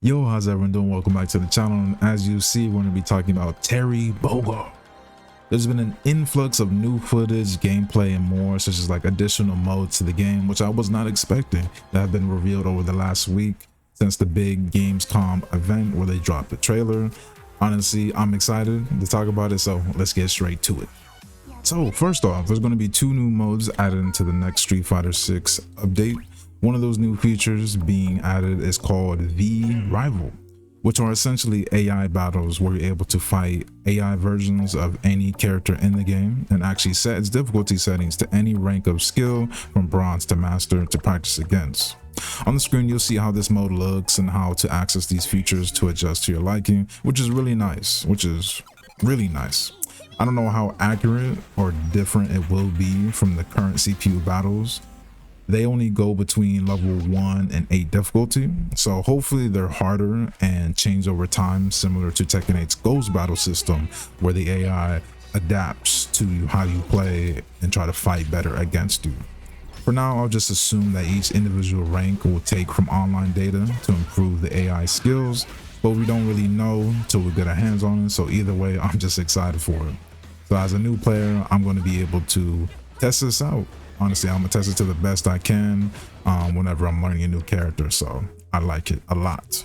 Yo, how's everyone doing? Welcome back to the channel. And as you see, we're going to be talking about Terry Bogard. There's been an influx of new footage, gameplay, and more, such as like additional modes to the game, which I was not expecting, that have been revealed over the last week since the big Gamescom event where they dropped the trailer. Honestly, I'm excited to talk about it, so let's get straight to it. So first off, there's going to be two new modes added into the next Street Fighter 6 update. One of those new features being added is called Virutal, which are essentially AI battles where you're able to fight AI versions of any character in the game and actually set its difficulty settings to any rank of skill from bronze to master to practice against. On the screen, you'll see how this mode looks and how to access these features to adjust to your liking, which is really nice. I don't know how accurate or different it will be from the current CPU battles. They only go between level 1 and 8 difficulty, so hopefully they're harder and change over time, similar to Tekken 8's Ghost battle system, where the AI adapts to how you play and try to fight better against you. For now, I'll just assume that each individual rank will take from online data to improve the AI skills, but we don't really know until we get our hands on it, so either way, I'm just excited for it. So as a new player, I'm going to be able to test this out. Honestly, I'm gonna test it to the best I can whenever I'm learning a new character, so I like it a lot.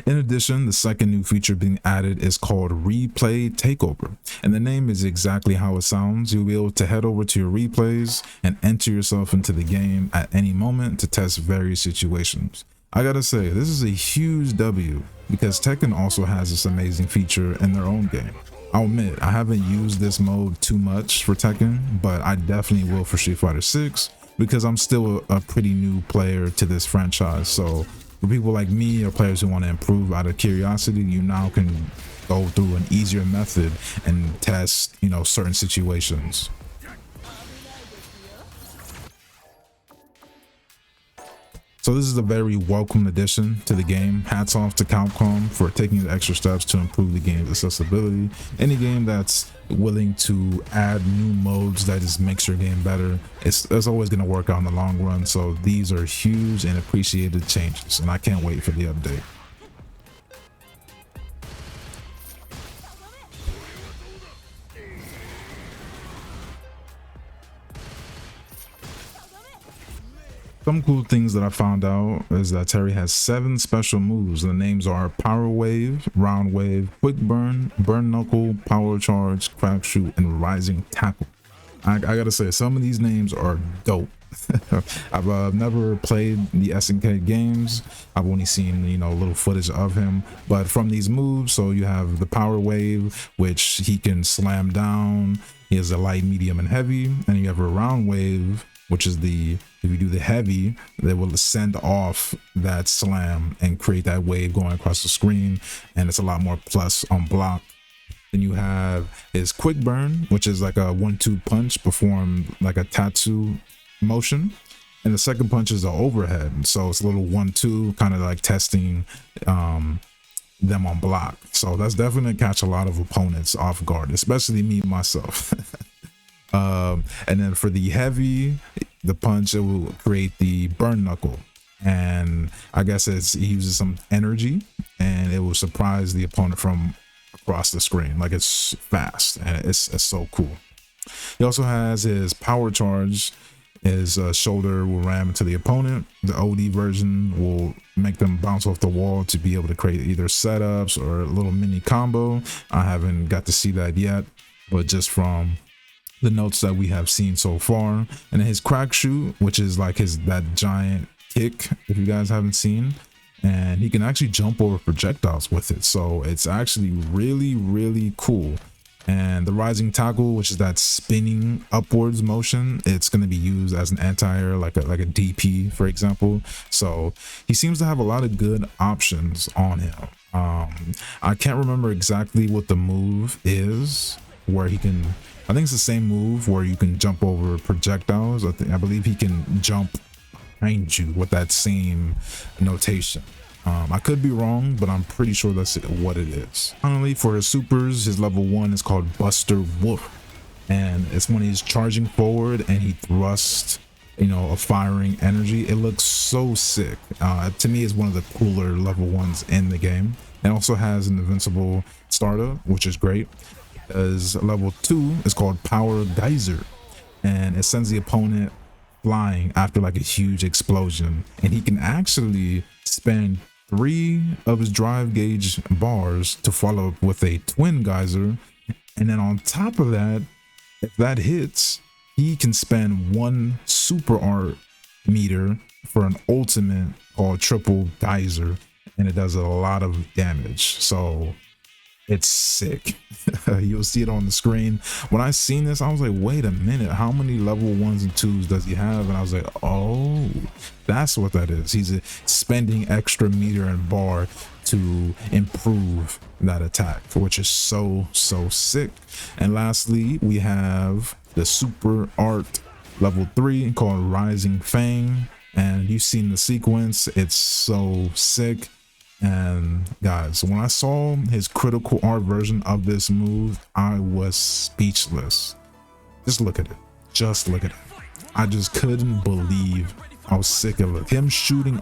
In addition, the second new feature being added is called Replay Takeover, and the name is exactly how it sounds. You'll be able to head over to your replays and enter yourself into the game at any moment to test various situations. I gotta say, this is a huge W because Tekken also has this amazing feature in their own game. I'll admit, I haven't used this mode too much for Tekken, but I definitely will for Street Fighter 6 because I'm still a pretty new player to this franchise. So for people like me or players who want to improve out of curiosity, you now can go through an easier method and test, certain situations. So this is a very welcome addition to the game. Hats off to Capcom for taking the extra steps to improve the game's accessibility. Any game that's willing to add new modes that just makes your game better, it's always going to work out in the long run. So these are huge and appreciated changes, and I can't wait for the update. Some cool things that I found out is that Terry has 7 special moves. The names are Power Wave, Round Wave, Quick Burn, Burn Knuckle, Power Charge, Crack Shoot, and Rising Tackle. I gotta say, some of these names are dope. I've never played the SNK games. I've only seen a little footage of him, but from these moves, so you have the Power Wave, which he can slam down. He has a light, medium, and heavy, and you have a Round Wave, which is if you do the heavy, they will send off that slam and create that wave going across the screen, and it's a lot more plus on block. Then you have his Quick Burn, which is like a 1-2 punch performed like a tattoo motion, and the second punch is the overhead, so it's a little 1-2, kind of like testing them on block. So that's definitely gonna catch a lot of opponents off guard, especially me myself. And then for the heavy, the punch, it will create the Burn Knuckle, and I guess he uses some energy and it will surprise the opponent from across the screen. Like, it's fast and it's so cool. He also has his Power Charge. His shoulder will ram into the opponent. The OD version will make them bounce off the wall to be able to create either setups or a little mini combo. I haven't got to see that yet, but just from the notes that we have seen so far. And then his Crack Shoot, which is like that giant kick, if you guys haven't seen, and he can actually jump over projectiles with it, so it's actually really cool. And the Rising Tackle, which is that spinning upwards motion, it's going to be used as an anti-air, like a DP, for example. So he seems to have a lot of good options on him. I can't remember exactly what the move is where he can, I think it's the same move where you can jump over projectiles. I believe he can jump behind you with that same notation. I could be wrong, but I'm pretty sure that's what it is. Finally, for his supers, his level 1 is called Buster Wolf. and it's when he's charging forward and he thrusts, you know, a firing energy. It looks so sick. To me, it's one of the cooler level ones in the game. It also has an invincible starter, which is great. As level 2 is called Power Geyser, and it sends the opponent flying after like a huge explosion, and he can actually spend 3 of his drive gauge bars to follow up with a twin geyser. And then on top of that, if that hits, he can spend 1 super art meter for an ultimate called triple geyser, and it does a lot of damage. So it's sick. You'll see it on the screen. When I seen this, I was like, wait a minute, how many level 1s and 2s does he have? And I was like, oh, that's what that is. He's spending extra meter and bar to improve that attack, which is so sick. And lastly, we have the super art level 3 called Rising Fang, and you've seen the sequence. It's so sick. And guys, when I saw his critical art version of this move, I was speechless. Just look at it. Just look at it. I just couldn't believe how sick it looked. Him shooting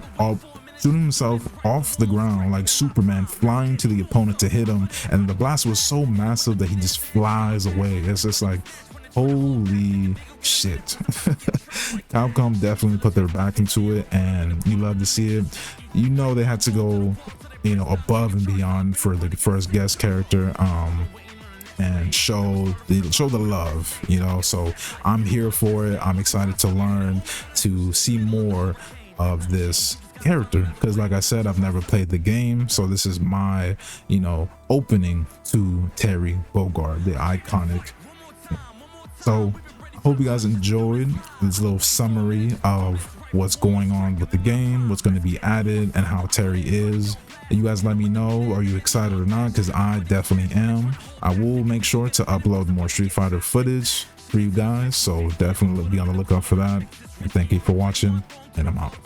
himself off the ground like Superman, flying to the opponent to hit him, and the blast was so massive that he just flies away. It's just like, holy shit. Capcom definitely put their back into it, and you love to see it. You know, they had to go, you know, above and beyond for the first guest character, and show the love, you know. So I'm here for it. I'm excited to learn, to see more of this character, because like I said, I've never played the game, so this is my, you know, opening to Terry Bogard, the iconic. So I hope you guys enjoyed this little summary of what's going on with the game, what's going to be added, and how Terry is. And you guys let me know, are you excited or not? Because I definitely am. I will make sure to upload more Street Fighter footage for you guys, so definitely be on the lookout for that. And thank you for watching, and I'm out.